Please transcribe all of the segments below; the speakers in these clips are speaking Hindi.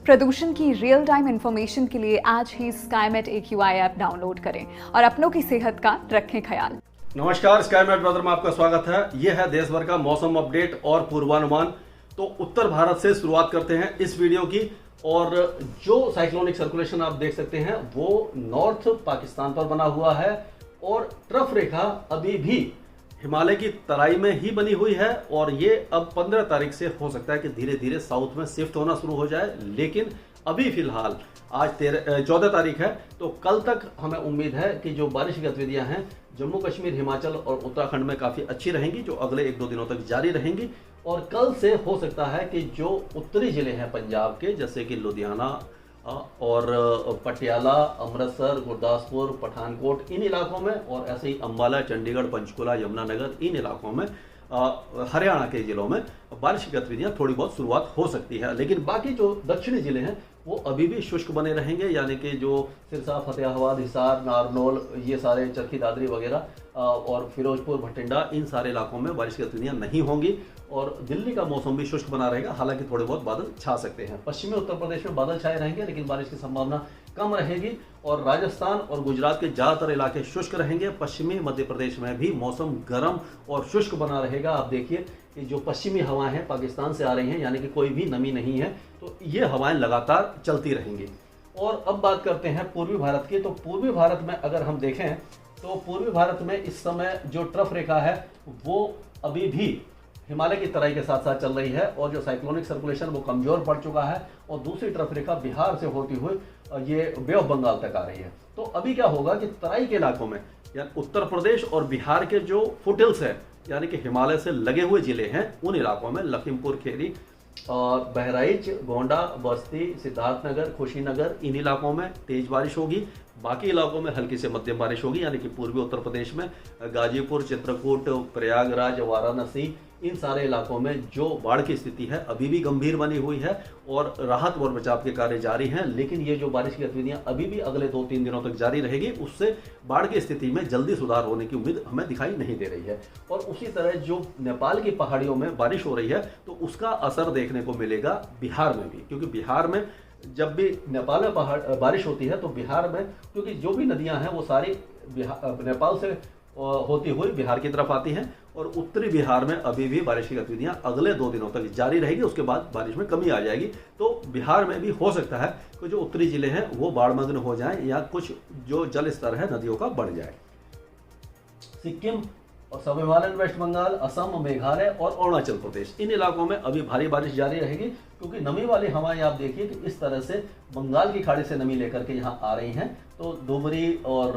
प्रदूषण की रियल टाइम इंफॉर्मेशन के लिए आज ही स्काईमेट AQI ऐप डाउनलोड करें और अपनों की सेहत का रखें ख्याल। नमस्कार, स्काईमेट वेदर में आपका स्वागत है। यह है देश भर का मौसम अपडेट और पूर्वानुमान। तो उत्तर भारत से शुरुआत करते हैं इस वीडियो की। और जो साइक्लोनिक सर्कुलेशन आप देख सकते हैं वो नॉर्थ पाकिस्तान पर बना हुआ है और ट्रफ रेखा अभी भी हिमालय की तराई में ही बनी हुई है और ये अब 15 तारीख से हो सकता है कि धीरे धीरे साउथ में शिफ्ट होना शुरू हो जाए। लेकिन अभी फिलहाल आज 14 तारीख है, तो कल तक हमें उम्मीद है कि जो बारिश की गतिविधियां हैं जम्मू कश्मीर, हिमाचल और उत्तराखंड में काफ़ी अच्छी रहेंगी, जो अगले 1-2 दिनों तक जारी रहेंगी। और कल से हो सकता है कि जो उत्तरी जिले हैं पंजाब के, जैसे कि लुधियाना और पटियाला, अमृतसर, गुरदासपुर, पठानकोट, इन इलाकों में, और ऐसे ही अंबाला, चंडीगढ़, पंचकुला, यमुनानगर, इन इलाकों में, हरियाणा के जिलों में बारिश की गतिविधियां थोड़ी बहुत शुरुआत हो सकती है। लेकिन बाकी जो दक्षिणी जिले हैं वो अभी भी शुष्क बने रहेंगे, यानी कि जो सिरसा, फतेहाबाद, हिसार, नारनौल, ये सारे चरखी दादरी वगैरह और फिरोजपुर, भटिंडा, इन सारे इलाकों में बारिश की गतिविधियां नहीं होंगी। और दिल्ली का मौसम भी शुष्क बना रहेगा, हालांकि थोड़े बहुत बादल छा सकते हैं। पश्चिमी उत्तर प्रदेश में बादल छाए रहेंगे लेकिन बारिश की संभावना कम रहेगी। और राजस्थान और गुजरात के ज़्यादातर इलाके शुष्क रहेंगे। पश्चिमी मध्य प्रदेश में भी मौसम गर्म और शुष्क बना रहेगा। आप देखिए कि जो पश्चिमी हवाएं हैं पाकिस्तान से आ रही हैं, यानी कि कोई भी नमी नहीं है, तो ये हवाएं लगातार चलती रहेंगी। और अब बात करते हैं पूर्वी भारत की। तो पूर्वी भारत में अगर हम देखें तो पूर्वी भारत में इस समय जो ट्रफ रेखा है वो अभी भी हिमालय की तराई के साथ साथ चल रही है और जो साइक्लोनिक सर्कुलेशन वो कमजोर पड़ चुका है और दूसरी ट्रफ रेखा बिहार से होती हुई ये बे ऑफ बंगाल तक आ रही है। तो अभी क्या होगा कि तराई के इलाकों में, यानी उत्तर प्रदेश और बिहार के जो फुटहिल्स है, यानी कि हिमालय से लगे हुए जिले हैं, उन इलाकों में लखीमपुर खेरी और बहराइच, गोंडा, बस्ती, सिद्धार्थनगर, कुशीनगर, इन इलाकों में तेज बारिश होगी। बाकी इलाकों में हल्की से मध्यम बारिश होगी, यानी कि पूर्वी उत्तर प्रदेश में गाजीपुर, चित्रकूट, प्रयागराज, वाराणसी, इन सारे इलाकों में जो बाढ़ की स्थिति है अभी भी गंभीर बनी हुई है और राहत और बचाव के कार्य जारी हैं। लेकिन ये जो बारिश की गतिविधियां अभी भी अगले 2-3 दिनों तक जारी रहेगी, उससे बाढ़ की स्थिति में जल्दी सुधार होने की उम्मीद हमें दिखाई नहीं दे रही है। और उसी तरह जो नेपाल की पहाड़ियों में बारिश हो रही है तो उसका असर देखने को मिलेगा बिहार में भी, क्योंकि बिहार में जब भी नेपाल में बारिश होती है तो बिहार में, क्योंकि जो भी नदियां हैं वो सारी नेपाल से होती हुई बिहार की तरफ आती हैं और उत्तरी बिहार में अभी भी बारिश की गतिविधियां अगले 2 दिनों तक जारी रहेगी। उसके बाद बारिश में कमी आ जाएगी। तो बिहार में भी हो सकता है कि जो उत्तरी जिले हैं वो बाढ़मग्न हो जाएं या कुछ जो जल स्तर है नदियों का बढ़ जाए। सिक्किम और सब हिमालयन वेस्ट बंगाल, असम, मेघालय और अरुणाचल प्रदेश, इन इलाकों में अभी भारी बारिश जारी रहेगी, क्योंकि नमी वाली हवाएं आप देखिए कि इस तरह से बंगाल की खाड़ी से नमी लेकर के यहाँ आ रही हैं। तो धुबरी और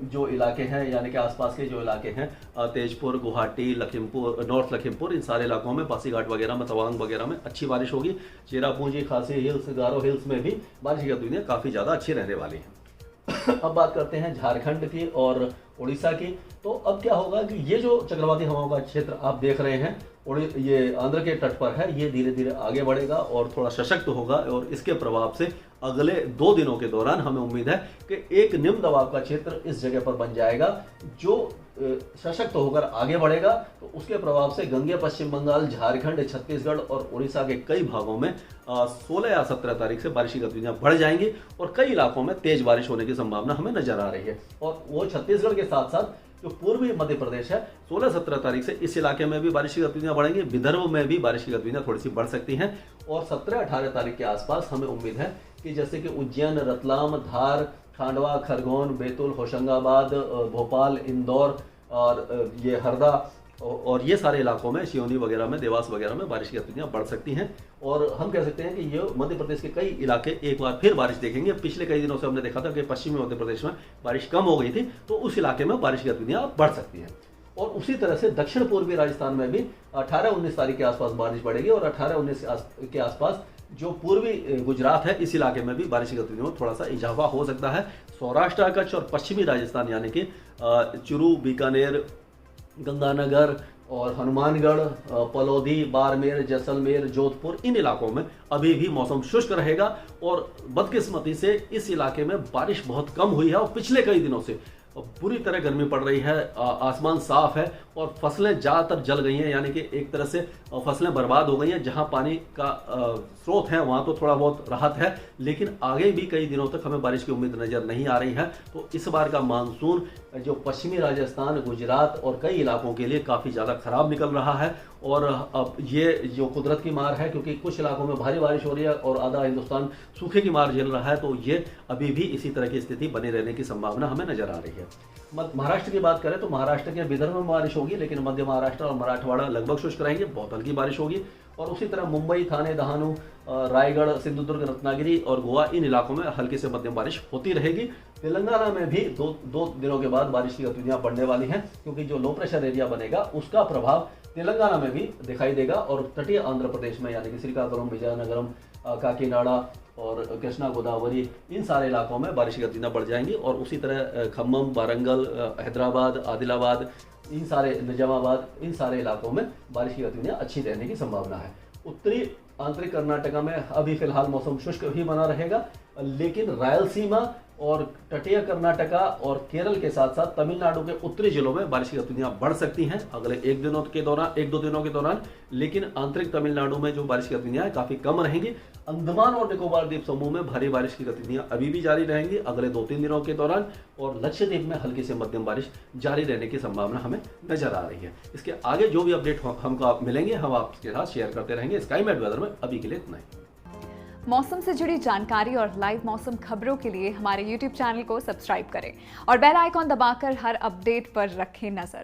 जो इलाके हैं, यानी कि आसपास के जो इलाके हैं, तेजपुर, गुवाहाटी, लखीमपुर, नॉर्थ लखीमपुर, इन सारे इलाकों में, पासीघाट वगैरह में, तवांग वगैरह में अच्छी बारिश होगी। चेरापूंजी, खासी हिल्स, गारो हिल्स में भी बारिश की गतिविधियाँ काफ़ी ज़्यादा अच्छी रहने वाली हैं। अब बात करते हैं झारखंड की और उड़ीसा की। तो अब क्या होगा कि ये जो चक्रवाती हवाओं का क्षेत्र आप देख रहे हैं ये आंध्र के तट पर है, ये धीरे धीरे आगे बढ़ेगा और थोड़ा सशक्त होगा और इसके प्रभाव से अगले 2 दिनों के दौरान हमें उम्मीद है कि एक निम्न दबाव का क्षेत्र इस जगह पर बन जाएगा जो सशक्त होकर आगे बढ़ेगा। तो उसके प्रभाव से गंगे, पश्चिम बंगाल, झारखंड, छत्तीसगढ़ और उड़ीसा के कई भागों में 16 या 17 तारीख से बारिश की गतिविधियां बढ़ जाएंगी और कई इलाकों में तेज बारिश होने की संभावना हमें नजर आ रही है। और वो छत्तीसगढ़ के साथ साथ जो पूर्वी मध्य प्रदेश है, 16-17 तारीख से इस इलाके में भी बारिश की गतिविधियां बढ़ेंगी। विदर्भ में भी बारिश की गतिविधियां थोड़ी सी बढ़ सकती हैं और 17-18 तारीख के आसपास हमें उम्मीद है कि जैसे कि उज्जैन, रतलाम, धार, खांडवा, खरगोन, बैतूल, होशंगाबाद, भोपाल, इंदौर और ये हरदा और ये सारे इलाकों में, सिवनी वगैरह में, देवास वगैरह में बारिश की गतिविधियां बढ़ सकती हैं। और हम कह सकते हैं कि ये मध्य प्रदेश के कई इलाके एक बार फिर बारिश देखेंगे। पिछले कई दिनों से हमने देखा था कि पश्चिमी मध्य प्रदेश में बारिश कम हो गई थी, तो उस इलाके में बारिश की गतिविधियां बढ़ सकती हैं। और उसी तरह से दक्षिण पूर्वी राजस्थान में भी 18-19 तारीख के आसपास बारिश बढ़ेगी और 18-19 के आसपास जो पूर्वी गुजरात है, इस इलाके में भी बारिश की गतिविधियों में थोड़ा सा इजाफा हो सकता है। सौराष्ट्र, कच्छ और पश्चिमी राजस्थान, यानी कि चुरू, बीकानेर, गंगानगर और हनुमानगढ़, पलौदी, बाड़मेर, जैसलमेर, जोधपुर, इन इलाकों में अभी भी मौसम शुष्क रहेगा। और बदकिस्मती से इस इलाके में बारिश बहुत कम हुई है और पिछले कई दिनों से बुरी तरह गर्मी पड़ रही है, आसमान साफ है और फसलें ज़्यादातर जल गई हैं, यानी कि एक तरह से फसलें बर्बाद हो गई हैं। जहां पानी का स्रोत है वहां तो थोड़ा बहुत राहत है, लेकिन आगे भी कई दिनों तक हमें बारिश की उम्मीद नज़र नहीं आ रही है। तो इस बार का मानसून जो पश्चिमी राजस्थान, गुजरात और कई इलाकों के लिए काफ़ी ज़्यादा खराब निकल रहा है। और अब ये जो कुदरत की मार है, क्योंकि कुछ इलाकों में भारी बारिश हो रही है और आधा हिंदुस्तान सूखे की मार झेल रहा है, तो ये अभी भी इसी तरह की स्थिति बनी रहने की संभावना हमें नजर आ रही है। महाराष्ट्र की बात करें तो महाराष्ट्र के विदर्भ में बारिश होगी, लेकिन मध्य महाराष्ट्र और मराठवाड़ा लगभग शुष्क रहेंगे, बहुत हल्की बारिश होगी। और उसी तरह मुंबई, थाने, दहानू, रायगढ़, सिंधुदुर्ग, रत्नागिरी और गोवा, इन इलाकों में हल्की से मध्यम बारिश होती रहेगी। तेलंगाना में भी दो दिनों के बाद बारिश की गतिविधियां बढ़ने वाली हैं, क्योंकि जो लो प्रेशर एरिया बनेगा उसका प्रभाव तेलंगाना में भी दिखाई देगा। और तटीय आंध्र प्रदेश में यानी कि श्रीकाकुलम, विजयनगरम, काकीनाडा और कृष्णा गोदावरी, इन सारे इलाकों में बारिश की गतिविधियां बढ़ जाएंगी। और उसी तरह खम्मम, वारंगल, हैदराबाद, आदिलाबाद, इन सारे निजामाबाद, इन सारे इलाकों में बारिश की गतिविधियां अच्छी रहने की संभावना है। उत्तरी आंतरिक कर्नाटका में अभी फिलहाल मौसम शुष्क ही बना रहेगा, लेकिन रायलसीमा और तटीय कर्नाटका और केरल के साथ साथ तमिलनाडु के उत्तरी जिलों में बारिश की गतिविधियां बढ़ सकती हैं अगले एक दो दिनों के दौरान। लेकिन आंतरिक तमिलनाडु में जो बारिश की गतिविधियां काफी कम रहेंगी। अंडमान और निकोबार द्वीप समूह में भारी बारिश की गतिविधियां अभी भी जारी रहेंगी अगले 2-3 दिनों के दौरान। और लक्षद्वीप में हल्की से मध्यम बारिश जारी रहने की संभावना हमें नजर आ रही है। इसके आगे जो भी अपडेट हमको आप मिलेंगे, हम आपके साथ शेयर करते रहेंगे स्काईमेट वेदर में। अभी के लिए इतना ही। मौसम से जुड़ी जानकारी और लाइव मौसम खबरों के लिए हमारे YouTube चैनल को सब्सक्राइब करें और बेल आइकॉन दबाकर हर अपडेट पर रखें नजर।